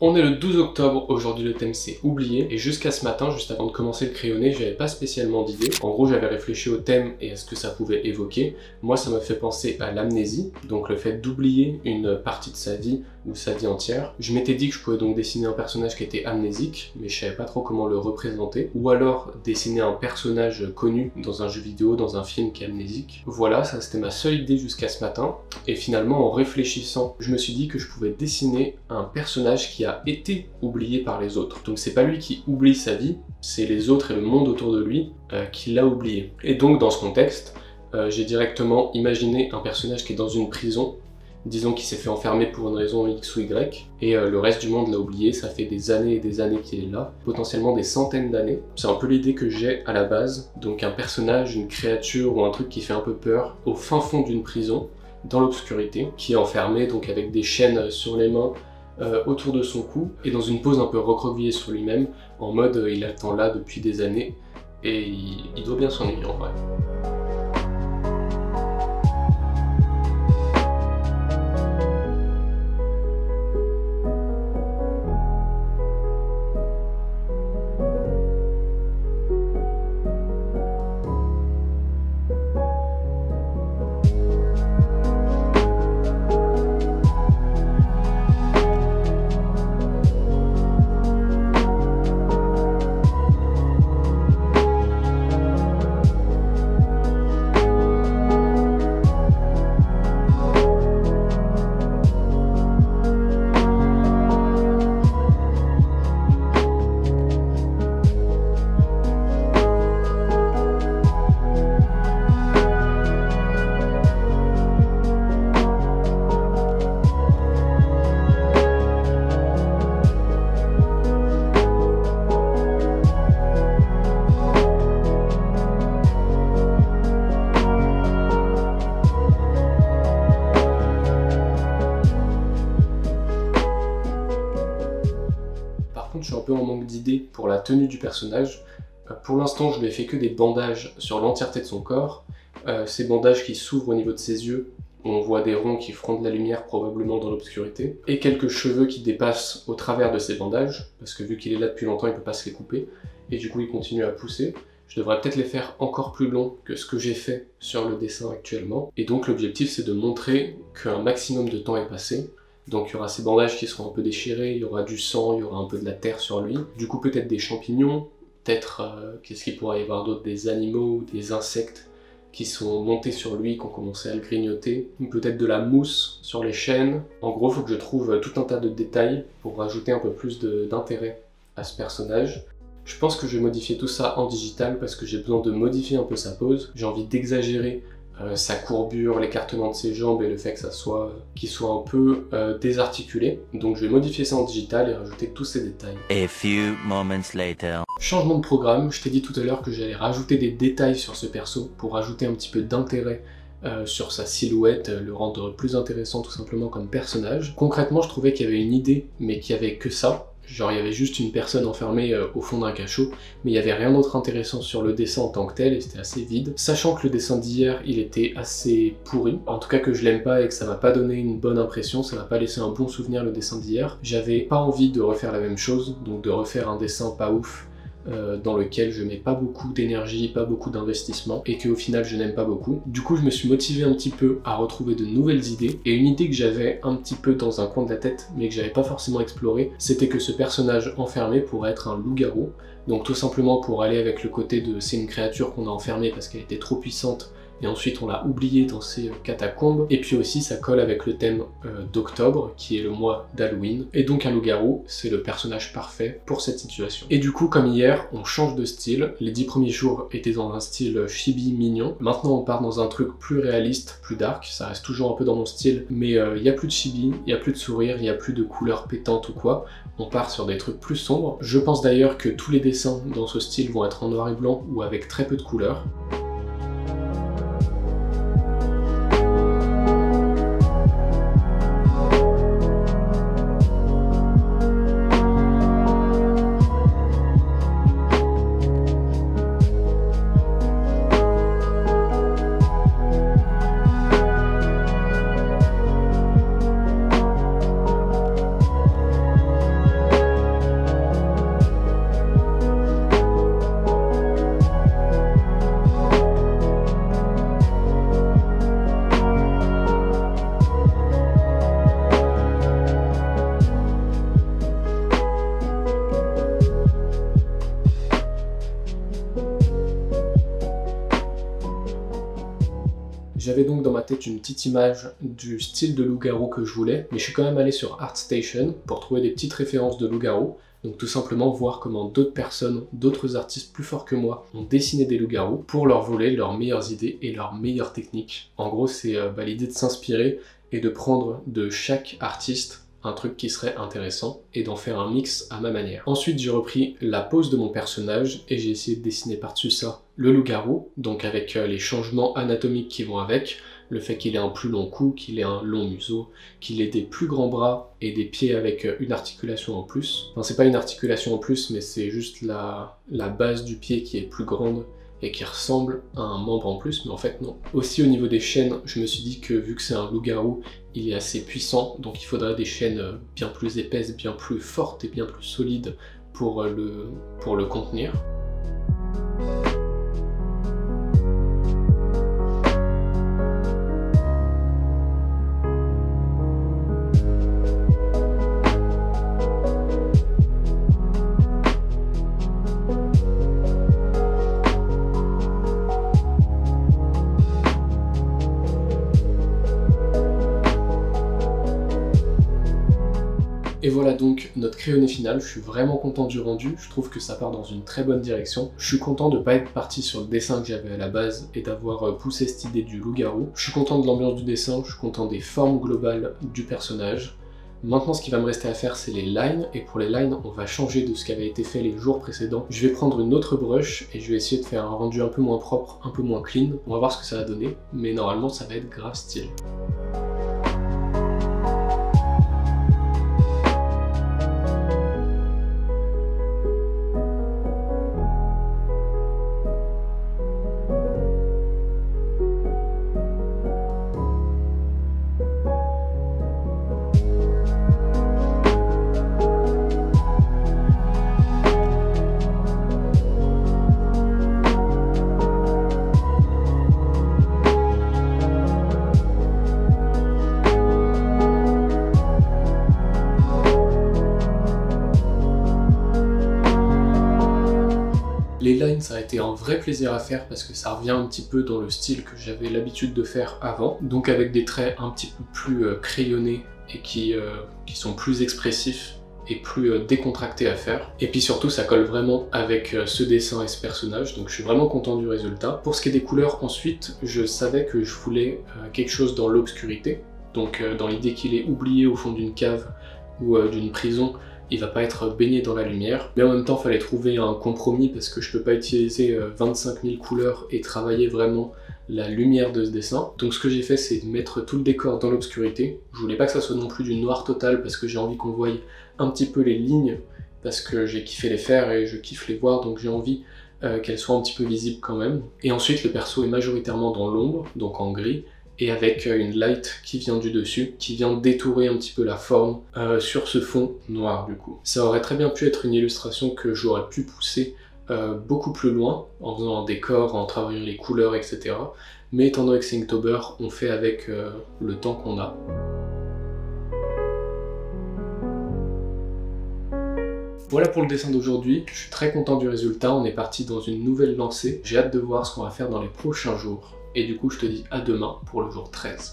On est le 12 octobre, aujourd'hui le thème c'est oublier, et jusqu'à ce matin, juste avant de commencer le crayonné, j'avais pas spécialement d'idée. En gros, j'avais réfléchi au thème et à ce que ça pouvait évoquer. Moi, ça m'a fait penser à l'amnésie, donc le fait d'oublier une partie de sa vie ou sa vie entière. Je m'étais dit que je pouvais donc dessiner un personnage qui était amnésique, mais je savais pas trop comment le représenter, ou alors dessiner un personnage connu dans un jeu vidéo, dans un film qui est amnésique. Voilà, ça c'était ma seule idée jusqu'à ce matin, et finalement en réfléchissant, je me suis dit que je pouvais dessiner un personnage qui a été oublié par les autres. Donc c'est pas lui qui oublie sa vie, c'est les autres et le monde autour de lui qui l'a oublié. Et donc dans ce contexte, j'ai directement imaginé un personnage qui est dans une prison, disons qu'il s'est fait enfermer pour une raison X ou Y, et le reste du monde l'a oublié, ça fait des années et des années qu'il est là, potentiellement des centaines d'années. C'est un peu l'idée que j'ai à la base, donc un personnage, une créature ou un truc qui fait un peu peur, au fin fond d'une prison, dans l'obscurité, qui est enfermé donc avec des chaînes sur les mains, autour de son cou, et dans une pose un peu recroquevillée sur lui-même, en mode il attend là depuis des années, et il doit bien s'ennuyer en vrai. Je suis un peu en manque d'idées pour la tenue du personnage. Pour l'instant, je lui ai fait que des bandages sur l'entièreté de son corps. Ces bandages qui s'ouvrent au niveau de ses yeux, on voit des ronds qui frôlent la lumière probablement dans l'obscurité, et quelques cheveux qui dépassent au travers de ces bandages, parce que vu qu'il est là depuis longtemps, il peut pas se les couper, et du coup il continue à pousser. Je devrais peut-être les faire encore plus longs que ce que j'ai fait sur le dessin actuellement, et donc l'objectif c'est de montrer qu'un maximum de temps est passé. Donc il y aura ces bandages qui seront un peu déchirés, il y aura du sang, il y aura un peu de la terre sur lui. Du coup peut-être des champignons, peut-être qu'est-ce qu'il pourrait y avoir d'autre, des animaux ou des insectes qui sont montés sur lui, qui ont commencé à le grignoter. Peut-être de la mousse sur les chaînes. En gros, il faut que je trouve tout un tas de détails pour rajouter un peu plus d'intérêt à ce personnage. Je pense que je vais modifier tout ça en digital parce que j'ai besoin de modifier un peu sa pose. J'ai envie d'exagérer sa courbure, l'écartement de ses jambes et le fait que qu'il soit un peu désarticulé. Donc je vais modifier ça en digital et rajouter tous ces détails. A few moments later. Changement de programme, je t'ai dit tout à l'heure que j'allais rajouter des détails sur ce perso pour rajouter un petit peu d'intérêt sur sa silhouette, le rendre plus intéressant tout simplement comme personnage. Concrètement, je trouvais qu'il y avait une idée, mais qu'il n'y avait que ça. Genre il y avait juste une personne enfermée au fond d'un cachot, mais il n'y avait rien d'autre intéressant sur le dessin en tant que tel, et c'était assez vide. Sachant que le dessin d'hier, il était assez pourri, en tout cas que je l'aime pas et que ça m'a pas donné une bonne impression, ça m'a pas laissé un bon souvenir le dessin d'hier. J'avais pas envie de refaire la même chose, donc de refaire un dessin pas ouf, dans lequel je mets pas beaucoup d'énergie, pas beaucoup d'investissement, et qu'au final je n'aime pas beaucoup. Du coup je me suis motivé un petit peu à retrouver de nouvelles idées, et une idée que j'avais un petit peu dans un coin de la tête, mais que j'avais pas forcément exploré, c'était que ce personnage enfermé pourrait être un loup-garou, donc tout simplement pour aller avec le côté de c'est une créature qu'on a enfermée parce qu'elle était trop puissante, et ensuite on l'a oublié dans ces catacombes, et puis aussi ça colle avec le thème d'octobre, qui est le mois d'Halloween, et donc un loup-garou, c'est le personnage parfait pour cette situation. Et du coup, comme hier, on change de style, les 10 premiers jours étaient dans un style chibi mignon, maintenant on part dans un truc plus réaliste, plus dark, ça reste toujours un peu dans mon style, mais il n'y a plus de chibi, il n'y a plus de sourire, il n'y a plus de couleurs pétantes ou quoi, on part sur des trucs plus sombres. Je pense d'ailleurs que tous les dessins dans ce style vont être en noir et blanc ou avec très peu de couleurs. J'avais donc dans ma tête une petite image du style de loup-garou que je voulais, mais je suis quand même allé sur ArtStation pour trouver des petites références de loup-garou. Donc tout simplement voir comment d'autres personnes, d'autres artistes plus forts que moi ont dessiné des loups-garous pour leur voler leurs meilleures idées et leurs meilleures techniques. En gros, c'est l'idée de s'inspirer et de prendre de chaque artiste un truc qui serait intéressant et d'en faire un mix à ma manière. Ensuite, j'ai repris la pose de mon personnage et j'ai essayé de dessiner par-dessus ça le loup-garou, donc avec les changements anatomiques qui vont avec, le fait qu'il ait un plus long cou, qu'il ait un long museau, qu'il ait des plus grands bras et des pieds avec une articulation en plus. Enfin, c'est pas une articulation en plus, mais c'est juste la base du pied qui est plus grande et qui ressemble à un membre en plus, mais en fait non. Aussi au niveau des chaînes, je me suis dit que vu que c'est un loup-garou, il est assez puissant, donc il faudrait des chaînes bien plus épaisses, bien plus fortes et bien plus solides pour le contenir. Et voilà donc notre crayonné final, je suis vraiment content du rendu, je trouve que ça part dans une très bonne direction. Je suis content de ne pas être parti sur le dessin que j'avais à la base et d'avoir poussé cette idée du loup-garou. Je suis content de l'ambiance du dessin, je suis content des formes globales du personnage. Maintenant, ce qui va me rester à faire, c'est les lines, et pour les lines, on va changer de ce qui avait été fait les jours précédents. Je vais prendre une autre brush et je vais essayer de faire un rendu un peu moins propre, un peu moins clean. On va voir ce que ça va donner, mais normalement, ça va être grave stylé. Les lines, ça a été un vrai plaisir à faire parce que ça revient un petit peu dans le style que j'avais l'habitude de faire avant, donc avec des traits un petit peu plus crayonnés et qui sont plus expressifs et plus décontractés à faire. Et puis surtout, ça colle vraiment avec ce dessin et ce personnage, donc je suis vraiment content du résultat. Pour ce qui est des couleurs, ensuite, je savais que je voulais quelque chose dans l'obscurité, donc dans l'idée qu'il est oublié au fond d'une cave ou d'une prison, il va pas être baigné dans la lumière, mais en même temps il fallait trouver un compromis parce que je peux pas utiliser 25 000 couleurs et travailler vraiment la lumière de ce dessin. Donc ce que j'ai fait, c'est de mettre tout le décor dans l'obscurité. Je voulais pas que ça soit non plus du noir total parce que j'ai envie qu'on voie un petit peu les lignes, parce que j'ai kiffé les faire et je kiffe les voir, donc j'ai envie qu'elles soient un petit peu visibles quand même. Et ensuite le perso est majoritairement dans l'ombre, donc en gris, et avec une light qui vient du dessus, qui vient détourer un petit peu la forme sur ce fond noir du coup. Ça aurait très bien pu être une illustration que j'aurais pu pousser beaucoup plus loin, en faisant un décor, en travaillant les couleurs, etc. Mais étant donné que c'est Inktober, on fait avec le temps qu'on a. Voilà pour le dessin d'aujourd'hui, je suis très content du résultat, on est parti dans une nouvelle lancée. J'ai hâte de voir ce qu'on va faire dans les prochains jours. Et du coup, je te dis à demain pour le jour 13.